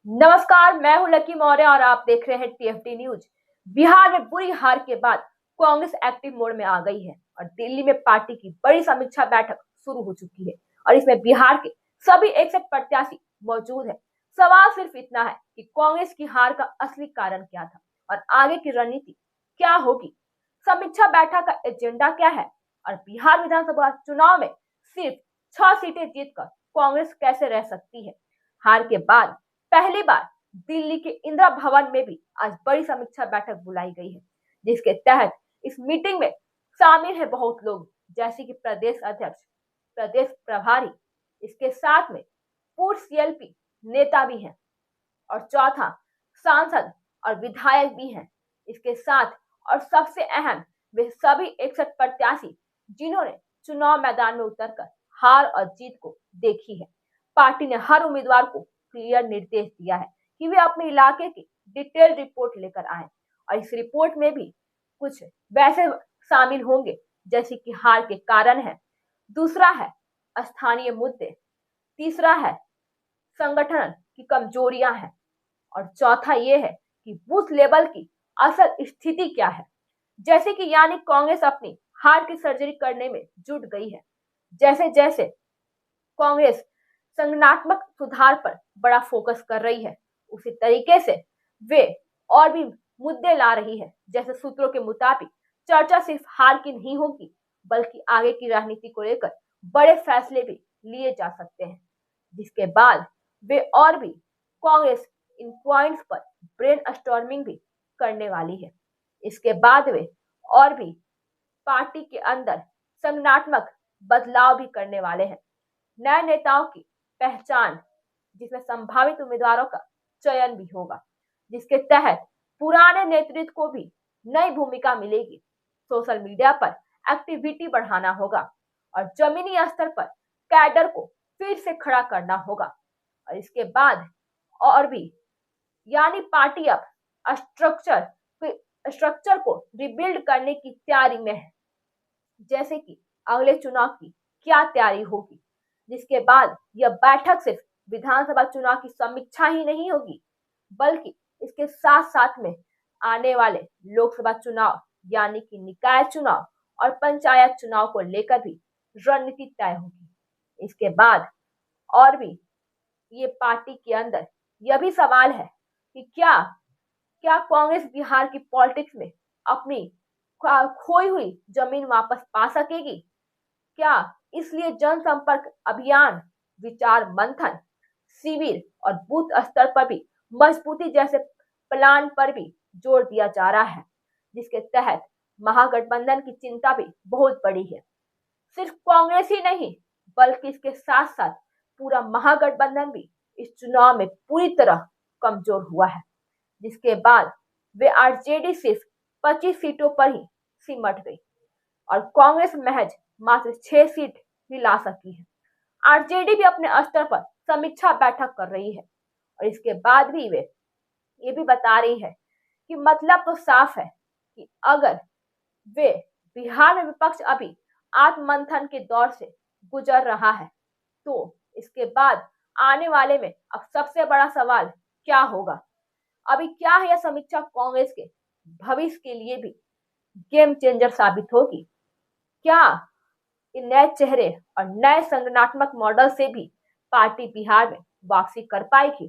नमस्कार, मैं हूं लकी मौर्य और आप देख रहे हैं टीएफटी न्यूज। बिहार में बुरी हार के बाद कांग्रेस एक्टिव मोड में आ गई है और दिल्ली में पार्टी की बड़ी समीक्षा बैठक शुरू हो चुकी है और इसमें बिहार के सभी 61 प्रत्याशी मौजूद है। सवाल सिर्फ इतना है कि कांग्रेस की हार का असली कारण क्या था और आगे की रणनीति क्या होगी। समीक्षा बैठक का एजेंडा क्या है और बिहार विधानसभा चुनाव में सिर्फ 6 सीटें जीतकर कांग्रेस कैसे रह सकती है। हार के बाद पहली बार दिल्ली के इंदिरा भवन में भी आज बड़ी समीक्षा बैठक बुलाई गई है, जिसके तहत इस मीटिंग में शामिल है बहुत लोग, जैसे कि प्रदेश अध्यक्ष, प्रदेश प्रभारी, इसके साथ में पूर्व सीएलपी नेता भी हैं और चौथा सांसद और विधायक भी हैं। इसके साथ और सबसे अहम वे सभी 61 प्रत्याशी जिन्होंने चुनाव मैदान में उतरकर हार और जीत को देखी है। पार्टी ने हर उम्मीदवार को क्लियर निर्देश दिया है कि वे अपने इलाके की डिटेल रिपोर्ट लेकर आए और इस रिपोर्ट में भी कुछ वैसे शामिल होंगे जैसे कि हार के कारण है, दूसरा है स्थानीय मुद्दे, तीसरा है संगठन की कमजोरियां हैं और चौथा ये है कि बूथ लेवल की असल स्थिति क्या है। जैसे कि यानी कांग्रेस अपनी हार की सर्जरी करने में जुट गई है। जैसे जैसे कांग्रेस संगठनात्मक सुधार पर बड़ा फोकस कर रही है, उसी तरीके से वे और भी मुद्दे ला रही है। जैसे सूत्रों के मुताबिक चर्चा सिर्फ हार की नहीं होगी, बल्कि आगे की राजनीति को लेकर बड़े फैसले भी लिए जा सकते हैं, जिसके बाद वे और भी कांग्रेस इन पॉइंट्स पर ब्रेन स्टॉर्मिंग भी करने वाली है। इसके बाद वे और भी पार्टी के अंदर संगठनात्मक बदलाव भी करने वाले हैं। नए नेताओं की पहचान, जिसमें संभावित उम्मीदवारों का चयन भी होगा, जिसके तहत पुराने नेतृत्व को भी नई भूमिका मिलेगी। सोशल मीडिया पर एक्टिविटी बढ़ाना होगा और जमीनी स्तर पर कैडर को फिर से खड़ा करना होगा। और इसके बाद और भी यानी पार्टी अब स्ट्रक्चर को रिबिल्ड करने की तैयारी में है। जैसे कि अगले चुनाव की क्या तैयारी होगी, जिसके बाद यह बैठक सिर्फ विधानसभा चुनाव की समीक्षा ही नहीं होगी, बल्कि इसके साथ साथ में आने वाले लोकसभा चुनाव यानी कि निकाय चुनाव और पंचायत चुनाव को लेकर भी रणनीति तय होगी। इसके बाद और भी ये पार्टी के अंदर यह भी सवाल है कि क्या क्या कांग्रेस बिहार की पॉलिटिक्स में अपनी खोई हुई जमीन वापस पा सकेगी। क्या इसलिए जनसंपर्क अभियान, विचार मंथन, शिविर और बूथ स्तर पर भी मजबूती जैसे प्लान पर भी जोर दिया जा रहा है, जिसके तहत महागठबंधन की चिंता भी बहुत बड़ी है। सिर्फ कांग्रेस ही नहीं, बल्कि इसके साथ साथ पूरा महागठबंधन भी इस चुनाव में पूरी तरह कमजोर हुआ है, जिसके बाद वे आरजेडी सिर्फ 25 सीटों पर ही सिमट गई और कांग्रेस महज मात्र 6 सीट ही ला सकी है। आरजेडी भी अपने स्तर पर समीक्षा बैठक कर रही है और इसके बाद भी वे ये भी बता रही है कि मतलब तो साफ है कि अगर वे बिहार में विपक्ष अभी आत्ममंथन के दौर से गुजर रहा है, तो इसके बाद आने वाले में अब सबसे बड़ा सवाल क्या होगा। अभी क्या है, यह समीक्षा कांग्रेस के भविष्य के लिए भी गेम चेंजर साबित होगी। क्या इन नए चेहरे और नए संगठनात्मक मॉडल से भी पार्टी बिहार में वापसी कर पाएगी।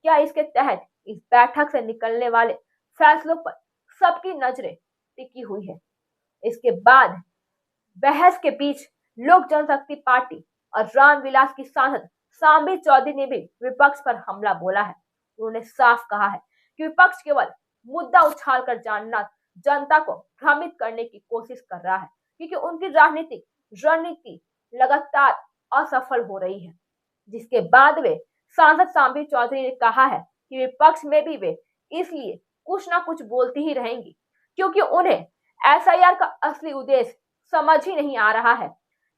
क्या इसके तहत इस बैठक से निकलने वाले फैसलों पर सबकी नजरें टिकी हुई है। इसके बाद बहस के बीच लोक जनशक्ति पार्टी और रामविलास की सांसद सांबी चौधरी ने भी विपक्ष पर हमला बोला है। उन्होंने साफ कहा है कि विपक्ष केवल मुद्दा उछालकर जनता को भ्रमित करने की कोशिश कर रहा है, क्योंकि उनकी राजनीतिक रणनीति लगातार असफल हो रही है। जिसके बाद वे सांसद सांबी चौधरी ने कहा है कि विपक्ष में भी वे इसलिए कुछ ना कुछ बोलती ही रहेंगी, क्योंकि उन्हें एसआईआर का असली उद्देश्य समझ ही नहीं आ रहा है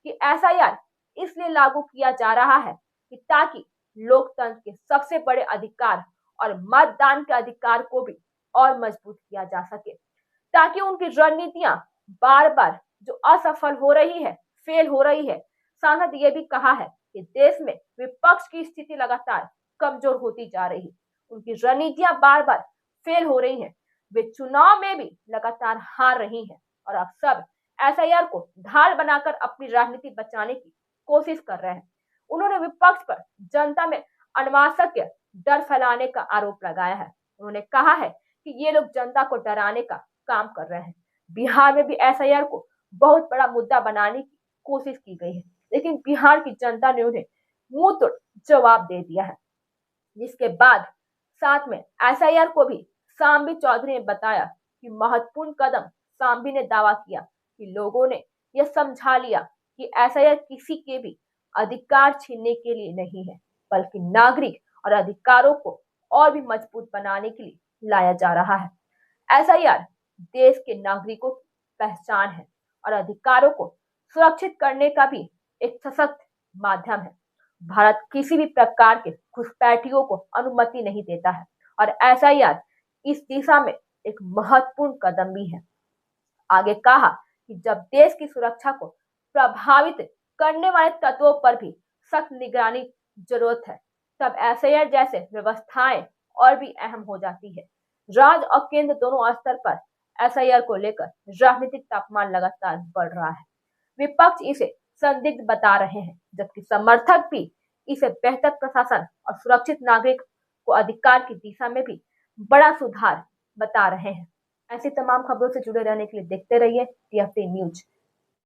कि एसआईआर इसलिए लागू किया जा रहा है कि ताकि लोकतंत्र के सबसे बड़े अधिकार और मतदान के अधिकार को भी और मजबूत किया जा सके, ताकि उनकी रणनीतियां बार बार जो असफल हो रही है, फेल हो रही है। सांसद ये भी कहा है कि देश में विपक्ष की स्थिति लगातार कमजोर होती जा रही है उनकी रणनीतियां बार बार फेल हो रही हैं। वे चुनाव में भी लगातार हार रही हैं और अब सब एसआईआर को ढाल बनाकर अपनी राजनीति बचाने की कोशिश कर रहे हैं। उन्होंने विपक्ष पर जनता में अनावश्यक डर फैलाने का आरोप लगाया है। उन्होंने कहा है कि ये लोग जनता को डराने का काम कर रहे हैं। बिहार में भी एसआईआर को बहुत बड़ा मुद्दा बनाने की कोशिश की गई है, लेकिन बिहार की जनता ने उन्हें मुंह तोड़ जवाब दे दिया है। जिसके बाद साथ में एसआईआर को भी सांबी चौधरी ने बताया कि महत्वपूर्ण कदम। सांबी ने दावा किया कि लोगों ने यह समझा लिया कि एसआईआर किसी के भी अधिकार छीनने के लिए नहीं है, बल्कि नागरिक और अधिकारों को और भी मजबूत बनाने के लिए लाया जा रहा है। एसआईआर देश के नागरिकों की पहचान है और अधिकारों को सुरक्षित करने का भी एक सशक्त माध्यम है। भारत किसी भी प्रकार के घुसपैठियों को अनुमति नहीं देता है और एसआईआर इस दिशा में एक महत्वपूर्ण कदम भी है। आगे कहा कि जब देश की सुरक्षा को प्रभावित करने वाले तत्वों पर भी सख्त निगरानी जरूरत है, तब एसआईआर जैसे व्यवस्थाएं और भी अहम हो जाती है। राज्य और केंद्र दोनों स्तर पर एसआईआर को लेकर राजनीतिक तापमान लगातार बढ़ रहा है। विपक्ष इसे संदिग्ध बता रहे हैं, जबकि समर्थक भी इसे बेहतर प्रशासन और सुरक्षित नागरिक को अधिकार की दिशा में भी बड़ा सुधार बता रहे हैं। ऐसी तमाम खबरों से जुड़े रहने के लिए देखते रहिए टीएफटी न्यूज।